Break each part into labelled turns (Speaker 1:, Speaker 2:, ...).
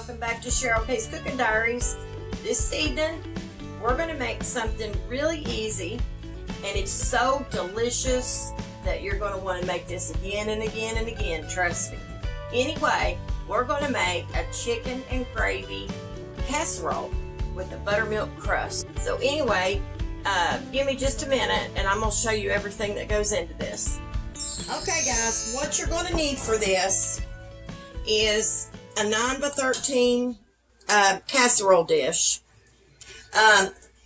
Speaker 1: welcome back to Cheryl K's Cooking Diaries. This evening, we're going to make something really easy, and it's so delicious that you're going to want to make this again and again and again, trust me. Anyway, we're going to make a chicken and gravy casserole with a buttermilk crust. So anyway, give me just a minute, and I'm going to show you everything that goes into this. Okay guys, what you're going to need for this is a 9x13 casserole dish.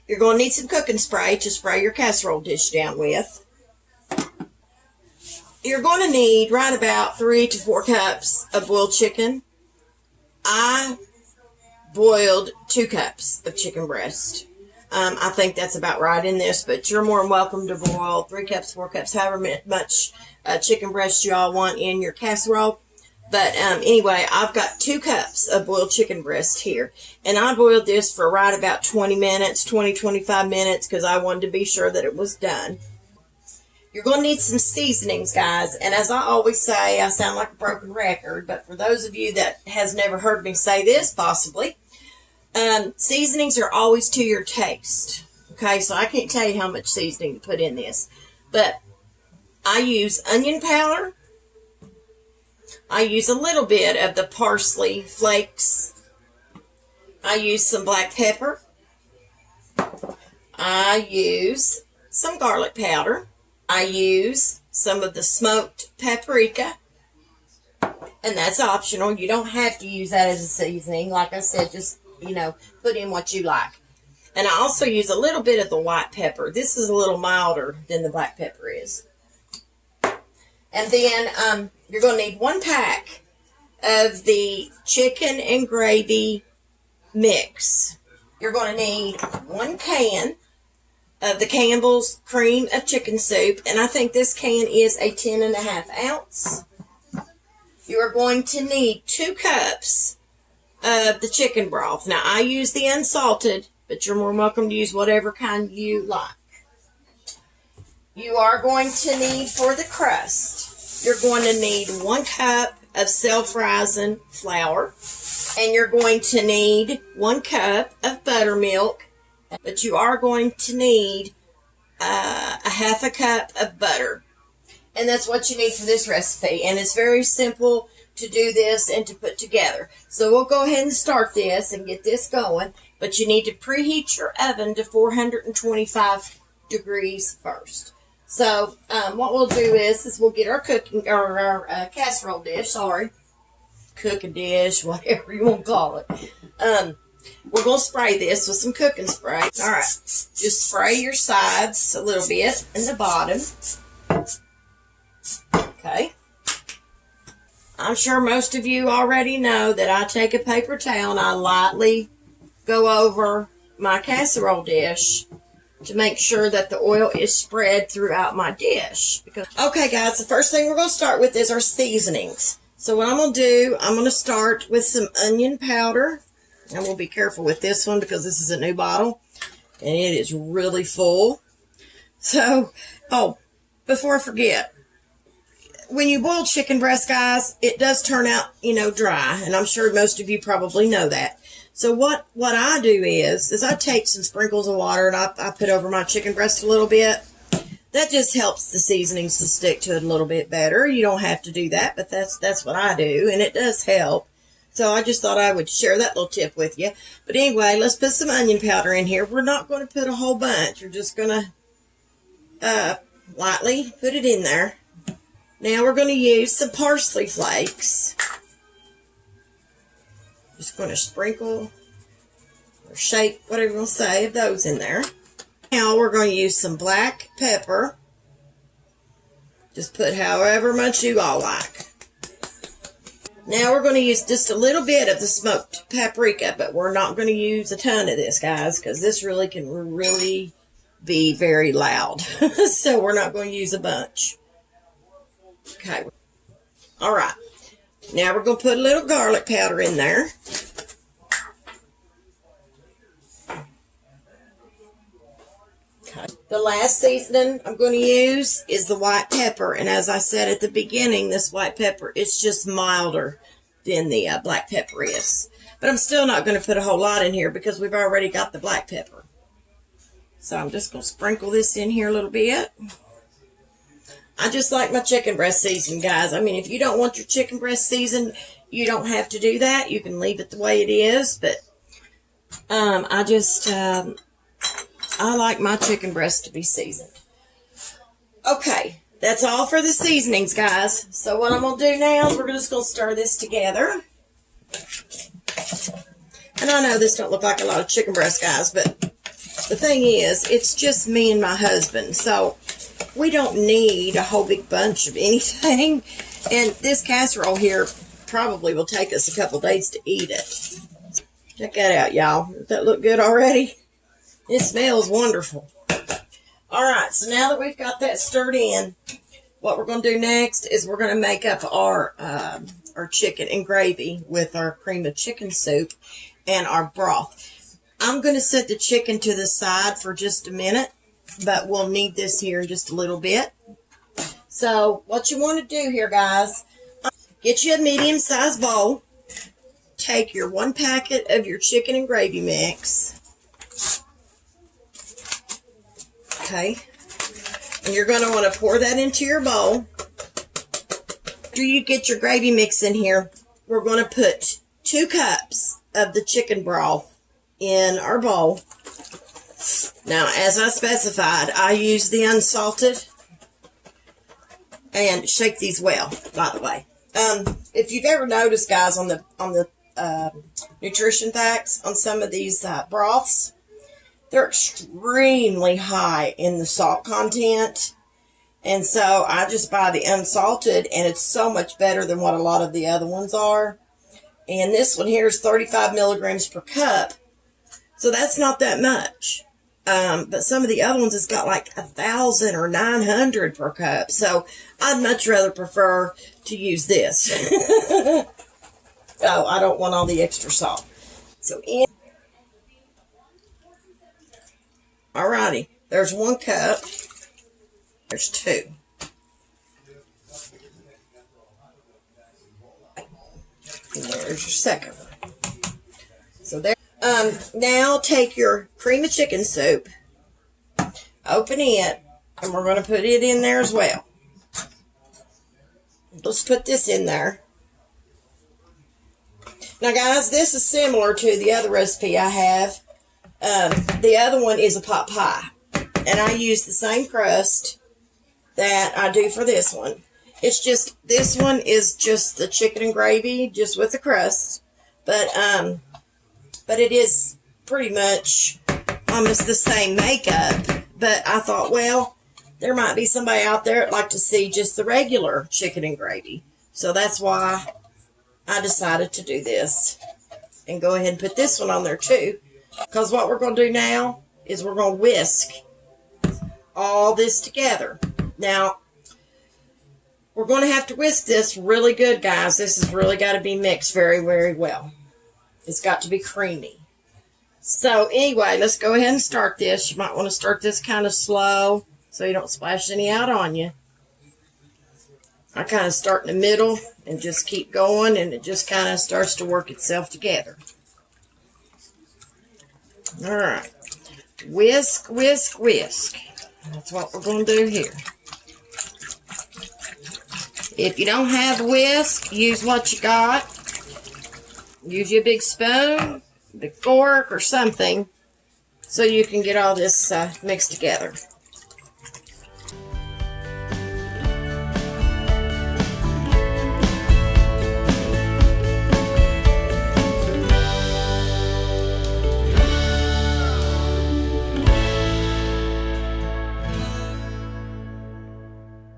Speaker 1: You're going to need some cooking spray to spray your casserole dish down with. You're going to need right about 3 to 4 cups of boiled chicken. I boiled 2 cups of chicken breast. I think that's about right in this, but you're more than welcome to boil 3 cups, 4 cups, however much chicken breast you all want in your casserole. But anyway, I've got 2 cups of boiled chicken breast here. And I boiled this for right about 20 minutes, 25 minutes, because I wanted to be sure that it was done. You're going to need some seasonings, guys. And as I always say, I sound like a broken record, but for those of you that has never heard me say this, possibly, seasonings are always to your taste. Okay, so I can't tell you how much seasoning to put in this. But I use onion powder. I use a little bit of the parsley flakes. I use some black pepper. I use some garlic powder. I use some of the smoked paprika. And that's optional. You don't have to use that as a seasoning. Like I said, just, put in what you like. And I also use a little bit of the white pepper. This is a little milder than the black pepper is. And then you're going to need 1 pack of the chicken and gravy mix. You're going to need 1 can of the Campbell's cream of chicken soup. And I think this can is a 10.5 ounce. You are going to need 2 cups of the chicken broth. Now, I use the unsalted, but you're more than welcome to use whatever kind you like. You are going to need, for the crust, you're going to need 1 cup of self-rising flour, and you're going to need 1 cup of buttermilk, but you are going to need a 1/2 cup of butter. And that's what you need for this recipe, and it's very simple to do this and to put together. So we'll go ahead and start this and get this going, but you need to preheat your oven to 425 degrees first. So what we'll do is we'll get our casserole dish, cooking dish, whatever you want to call it. We're going to spray this with some cooking spray. All right, just spray your sides a little bit and the bottom. Okay. I'm sure most of you already know that I take a paper towel and I lightly go over my casserole dish to make sure that the oil is spread throughout my dish. Okay guys, the first thing we're going to start with is our seasonings. So what I'm going to do, I'm going to start with some onion powder. And we'll be careful with this one because this is a new bottle. And it is really full. So, before I forget, when you boil chicken breast, guys, it does turn out, dry. And I'm sure most of you probably know that. So what I do is I take some sprinkles of water and I put over my chicken breast a little bit. That just helps the seasonings to stick to it a little bit better. You don't have to do that, but that's what I do, and it does help. So I just thought I would share that little tip with you. But anyway, let's put some onion powder in here. We're not going to put a whole bunch. We're just going to lightly put it in there. Now we're going to use some parsley flakes. Just going to sprinkle or shake, whatever you want to say, of those in there. Now we're going to use some black pepper. Just put however much you all like. Now we're going to use just a little bit of the smoked paprika, but we're not going to use a ton of this, guys, because this really can be very loud. So we're not going to use a bunch. Okay. All right. Now we're going to put a little garlic powder in there. Okay. The last seasoning I'm going to use is the white pepper. And as I said at the beginning, this white pepper is just milder than the black pepper is. But I'm still not going to put a whole lot in here because we've already got the black pepper. So I'm just going to sprinkle this in here a little bit. I just like my chicken breast seasoned, guys. I mean, if you don't want your chicken breast seasoned, you don't have to do that. You can leave it the way it is. But I like my chicken breast to be seasoned. Okay, that's all for the seasonings, guys. So what I'm going to do now is we're just going to stir this together. And I know this don't look like a lot of chicken breast, guys, but the thing is, it's just me and my husband. So we don't need a whole big bunch of anything. And this casserole here probably will take us a couple days to eat it. Check that out, y'all. Does that look good already? It smells wonderful. All right, so now that we've got that stirred in, what we're going to do next is we're going to make up our chicken and gravy with our cream of chicken soup and our broth. I'm going to set the chicken to the side for just a minute, but we'll need this here in just a little bit. So what you want to do here, guys, get you a medium-sized bowl. Take your 1 packet of your chicken and gravy mix. Okay, and you're going to want to pour that into your bowl. After you get your gravy mix in here, we're going to put 2 cups of the chicken broth in our bowl. Now, as I specified, I use the unsalted, and shake these well, by the way. If you've ever noticed, guys, on the nutrition facts on some of these broths, they're extremely high in the salt content. And so I just buy the unsalted, and it's so much better than what a lot of the other ones are. And this one here is 35 milligrams per cup. So that's not that much. But some of the other ones has got like 1,000 or 900 per cup. So I'd much rather prefer to use this. Oh, I don't want all the extra salt. So alrighty, there's 1 cup. There's 2. And there's your second one. So there. Now take your cream of chicken soup, open it, and we're going to put it in there as well. Let's put this in there. Now, guys, this is similar to the other recipe I have. The other one is a pot pie, and I use the same crust that I do for this one. It's just, this one is just the chicken and gravy, just with the crust, but it is pretty much almost the same makeup. But I thought, well, there might be somebody out there that'd like to see just the regular chicken and gravy. So that's why I decided to do this. And go ahead and put this one on there too. Because what we're going to do now is we're going to whisk all this together. Now, we're going to have to whisk this really good, guys. This has really got to be mixed very, very well. It's got to be creamy. So anyway, let's go ahead and start this. You might want to start this kind of slow so you don't splash any out on you. I kind of start in the middle and just keep going, and it just kind of starts to work itself together. All right. Whisk, whisk, whisk. That's what we're going to do here. If you don't have a whisk, use what you got. Use your big spoon, big fork, or something so you can get all this mixed together.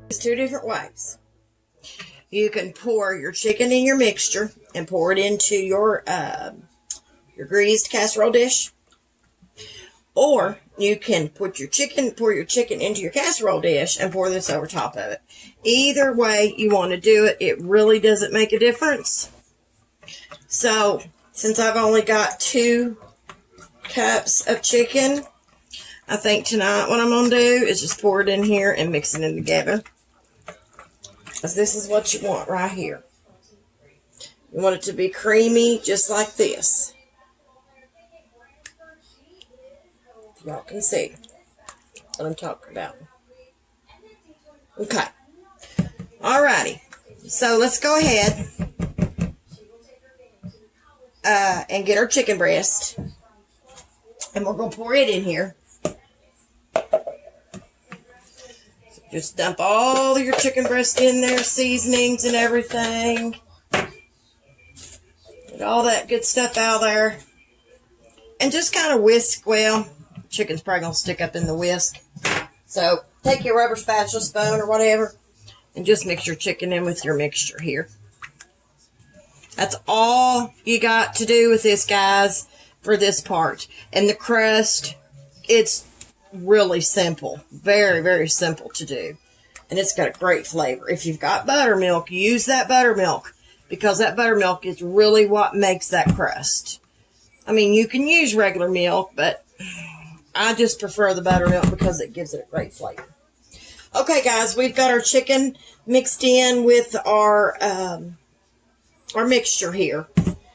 Speaker 1: There's 2 different ways. You can pour your chicken in your mixture and pour it into your greased casserole dish. Or you can pour your chicken into your casserole dish and pour this over top of it. Either way you want to do it, it really doesn't make a difference. So, since I've only got 2 cups of chicken, I think tonight what I'm going to do is just pour it in here and mix it in together. Because this is what you want right here. You want it to be creamy, just like this. Y'all can see what I'm talking about. Okay. Alrighty. So let's go ahead and get our chicken breast. And we're going to pour it in here. So just dump all your chicken breast in there, seasonings and everything. Get all that good stuff out there. And just kind of whisk well. Chicken's probably going to stick up in the whisk. So take your rubber spatula, spoon, or whatever, and just mix your chicken in with your mixture here. That's all you got to do with this, guys, for this part. And the crust, it's really simple. Very, very simple to do. And it's got a great flavor. If you've got buttermilk, use that buttermilk, because that buttermilk is really what makes that crust. I mean, you can use regular milk, but I just prefer the buttermilk because it gives it a great flavor. Okay, guys, we've got our chicken mixed in with our mixture here.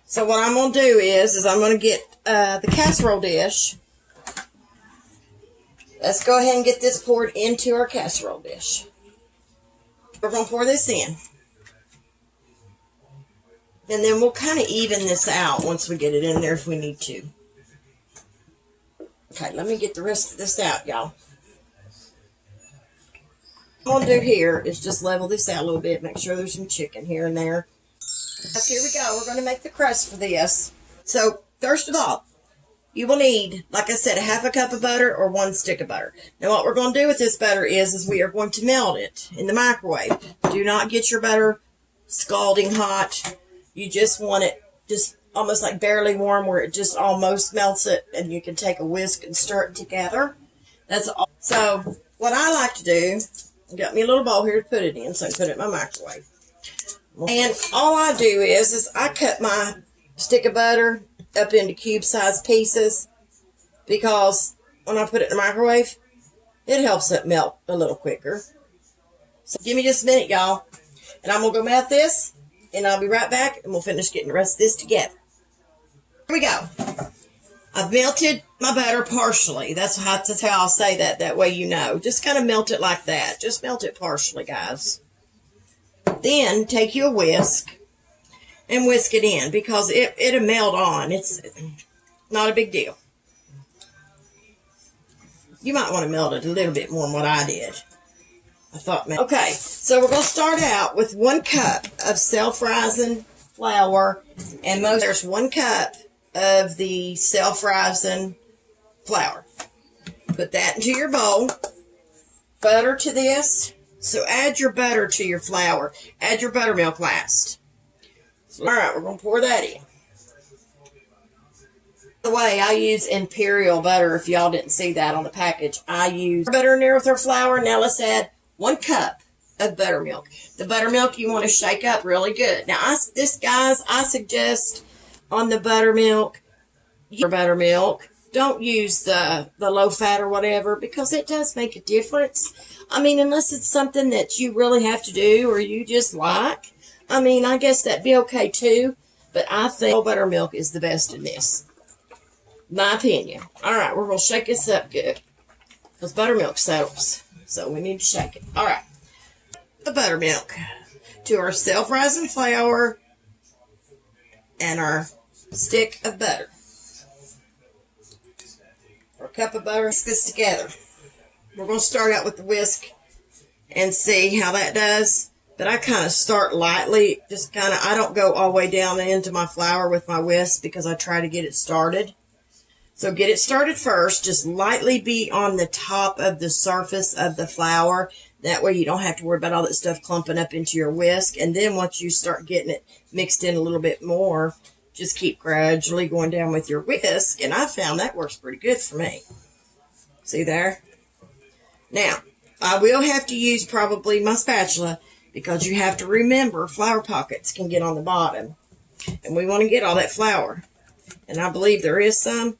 Speaker 1: So what I'm going to do is I'm going to get the casserole dish. Let's go ahead and get this poured into our casserole dish. We're going to pour this in. And then we'll kind of even this out once we get it in there if we need to. Okay, let me get the rest of this out, y'all. What I'm going to do here is just level this out a little bit. Make sure there's some chicken here and there. Okay, here we go. We're going to make the crust for this. So, first of all, you will need, like I said, a half a cup of butter or 1 stick of butter. Now, what we're going to do with this butter is we are going to melt it in the microwave. Do not get your butter scalding hot. You just want it just almost like barely warm, where it just almost melts it, and you can take a whisk and stir it together. That's all. So, what I like to do, I got me a little bowl here to put it in, so I can put it in my microwave. And all I do is I cut my stick of butter up into cube-sized pieces, because when I put it in the microwave, it helps it melt a little quicker. So give me just a minute, y'all, and I'm going to go melt this, and I'll be right back, and we'll finish getting the rest of this together. Here we go. I've melted my butter partially. That's how I'll say that. That way you know. Just kind of melt it like that. Just melt it partially, guys. Then take you a whisk and whisk it in, because it'll melt on. It's not a big deal. You might want to melt it a little bit more than what I did. I thought, man. Okay, so we're going to start out with 1 cup of self-rising flour, and there's 1 cup of the self-rising flour. Put that into your bowl. Butter to this. So add your butter to your flour. Add your buttermilk last. So, all right, we're going to pour that in. By the way, I use Imperial butter. If y'all didn't see that on the package, I use butter in there with our flour. Now let's add 1 cup of buttermilk. The buttermilk you want to shake up really good. Now, I suggest on the buttermilk, don't use the low fat or whatever, because it does make a difference. I mean, unless it's something that you really have to do or you just like. I mean, I guess that'd be okay too, but I think buttermilk is the best in this. My opinion. All right, we're going to shake this up good, because buttermilk settles, so we need to shake it. All right, the buttermilk to our self-rising flour and our stick of butter. Or a cup of butter. Whisk this together. We're going to start out with the whisk and see how that does. But I kind of start lightly. I don't go all the way down into my flour with my whisk, because I try to get it started. So get it started first. Just lightly be on the top of the surface of the flour. That way you don't have to worry about all that stuff clumping up into your whisk. And then once you start getting it mixed in a little bit more, just keep gradually going down with your whisk. And I found that works pretty good for me. See there? Now, I will have to use probably my spatula, because you have to remember flour pockets can get on the bottom. And we want to get all that flour. And I believe there is some.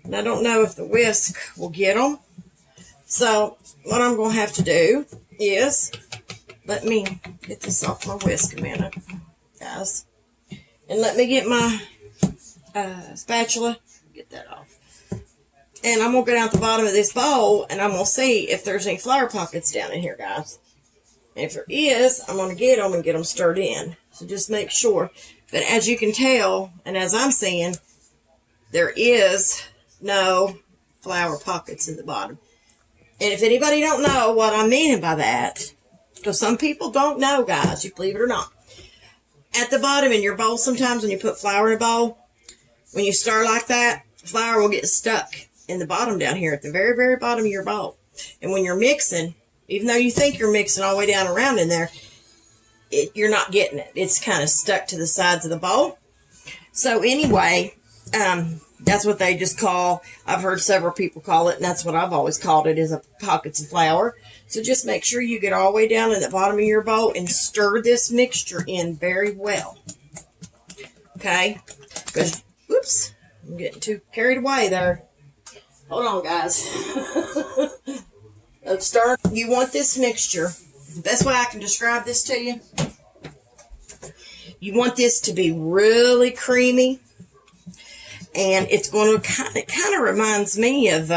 Speaker 1: And I don't know if the whisk will get them. So what I'm going to have to do is, let me get this off my whisk a minute, guys. And let me get my spatula. Get that off. And I'm going to go down at the bottom of this bowl, and I'm going to see if there's any flour pockets down in here, guys. And if there is, I'm going to get them stirred in. So just make sure. But as you can tell, and as I'm seeing, there is no flour pockets in the bottom. And if anybody don't know what I'm meaning by that, because some people don't know, guys, you believe it or not. At the bottom in your bowl, sometimes when you put flour in a bowl, when you stir like that, flour will get stuck in the bottom down here at the very, very bottom of your bowl. And when you're mixing, even though you think you're mixing all the way down around in there, you're not getting it. It's kind of stuck to the sides of the bowl. So anyway, that's what they just call, I've heard several people call it, and that's what I've always called it, is a pockets of flour. So just make sure you get all the way down in the bottom of your bowl and stir this mixture in very well. Okay? Because, whoops, I'm getting too carried away there. Hold on, guys. Let's start. You want this mixture, the best way I can describe this to you, you want this to be really creamy. And it's going to it kind of reminds me of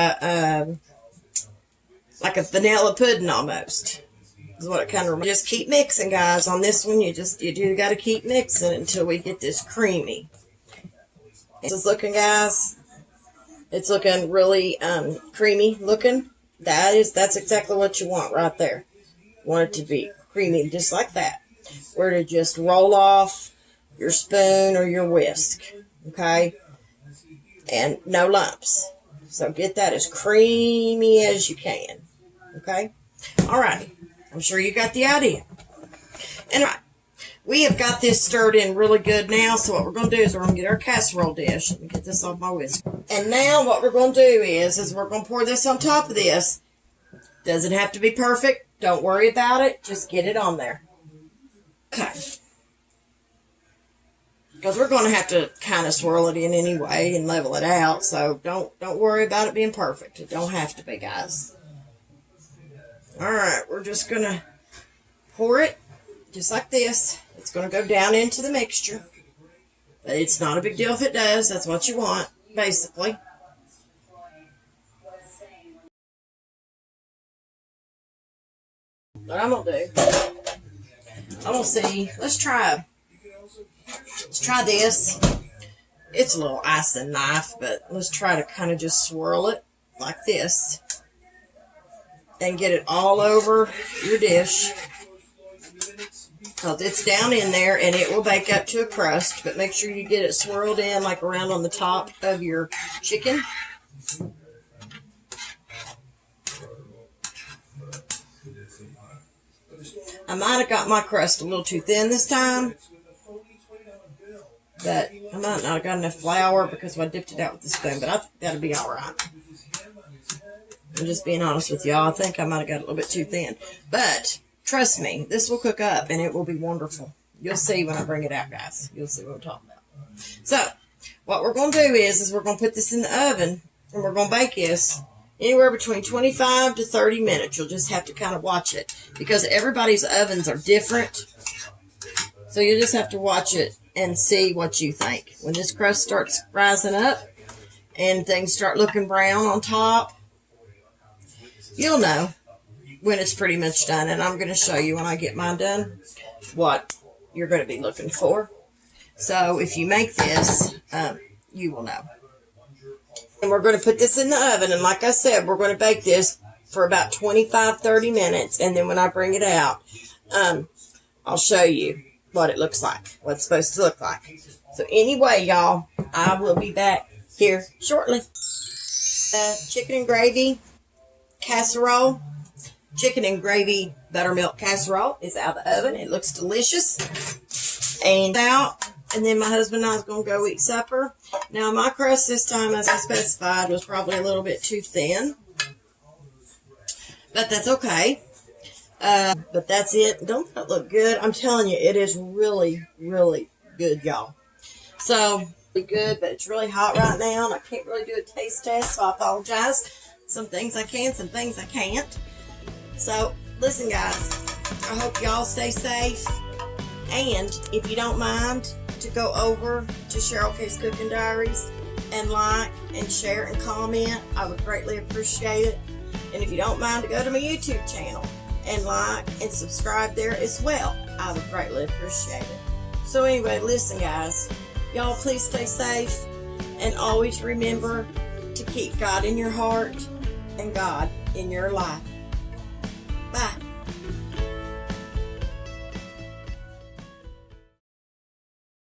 Speaker 1: like a vanilla pudding almost. Is what it kind of reminds. Just keep mixing, guys. On this one, you do got to keep mixing until we get this creamy. It's looking, guys. It's looking really creamy looking. That's exactly what you want right there. You want it to be creamy just like that. Where to just roll off your spoon or your whisk. Okay? And no lumps. So get that as creamy as you can. Okay? Alrighty. I'm sure you got the idea. And we have got this stirred in really good now. So what we're going to do is we're going to get our casserole dish. Let me get this off my whisk. And now what we're going to do is we're going to pour this on top of this. Doesn't have to be perfect. Don't worry about it. Just get it on there. Okay. Because we're going to have to kind of swirl it in anyway and level it out. So don't worry about it being perfect. It don't have to be, guys. Alright, we're just going to pour it just like this. It's going to go down into the mixture. But it's not a big deal if it does. That's what you want, basically. What I'm going to do, I'm going to see, let's try this. It's a little icing knife, but let's try to kind of just swirl it like this and get it all over your dish, because it's down in there and it will bake up to a crust. But make sure you get it swirled in like around on the top of your chicken. I might have got my crust a little too thin this time, but I might not have got enough flour because I dipped it out with the spoon, but I think that'll be all right. I'm just being honest with y'all. I think I might have got a little bit too thin, but trust me, this will cook up and it will be wonderful. You'll see when I bring it out, guys. You'll see what I'm talking about. So what we're going to do is we're going to put this in the oven and we're going to bake this anywhere between 25 to 30 minutes. You'll just have to kind of watch it because everybody's ovens are different. So you just have to watch it and see what you think. When this crust starts rising up and things start looking brown on top, you'll know when it's pretty much done. And I'm going to show you when I get mine done what you're going to be looking for. So if you make this, you will know. And we're going to put this in the oven. And like I said, we're going to bake this for about 25-30 minutes. And then when I bring it out, I'll show you what it looks like, what it's supposed to look like. So anyway, y'all, I will be back here shortly. Chicken and gravy casserole. Chicken and gravy buttermilk casserole is out of the oven. It looks delicious. And out. And then my husband and I is going to go eat supper. Now, my crust this time, as I specified, was probably a little bit too thin. But that's okay. But that's it. Don't that look good? I'm telling you, it is really, really good, y'all. So, really good, but it's really hot right now, and I can't really do a taste test, so I apologize. Some things I can, some things I can't. So, listen, guys, I hope y'all stay safe. And if you don't mind, to go over to Cheryl K's Cooking Diaries and like and share and comment. I would greatly appreciate it. And if you don't mind to go to my YouTube channel and like and subscribe there as well, I would greatly appreciate it. So anyway, listen guys, y'all please stay safe and always remember to keep God in your heart and God in your life. Bye.